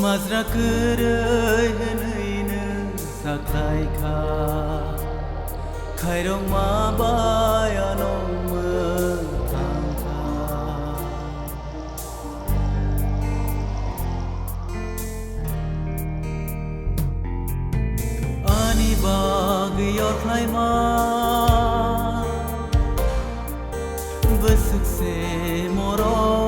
Mazrakırıy hınıyını saklayka Kayrong mabayanon mı tangka Ani bagıyor kayma Besukse moro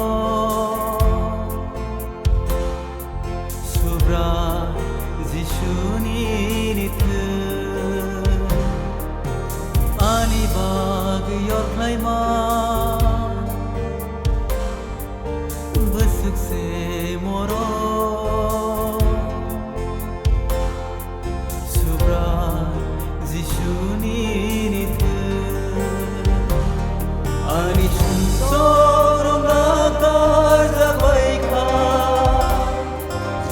Ani bagıyor kayma Besukse moro Subra zishuni nitu Ani sunsorom lakar zabaika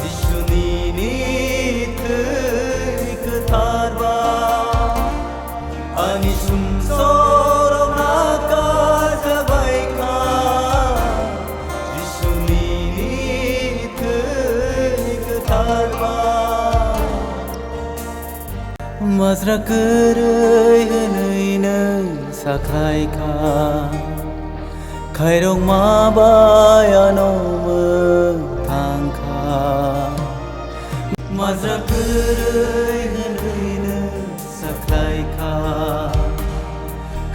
Zishuni nitu iktarba Ani sunsorom lakar zabaika Zishuni nitu iktarba Mazrakırıy hınıyını saklayka Kayrong mabayanon mı tangka Mazrakırıy hınıyını saklayka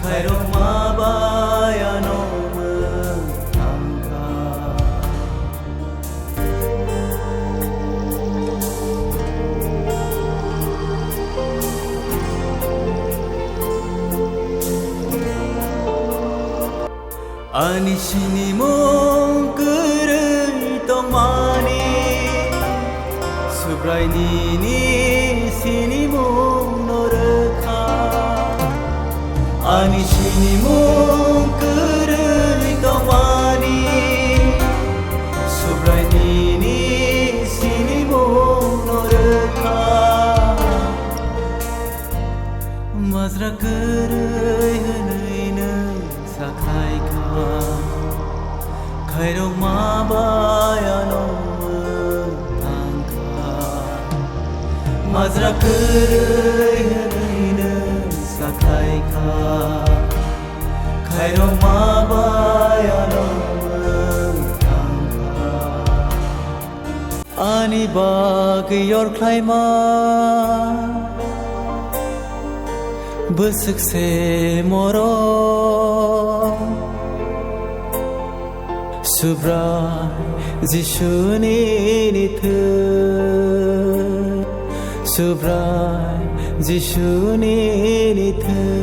Kayrong mabayanon mı tangka Ani sini mong kırıy tomani Subray nini sini mong norka Ani sini mong kırıy tomani Subray nini sini mong norka Mazrakırıy hınıyını saklayka Kayrong mabayanon mı tangka Mazrakırıy hınıyını saklayka Kayrong mabayanon mı tangka Ani bagıyor kayma Besukse moro Subra zishuni nitu Subra zishuni nitu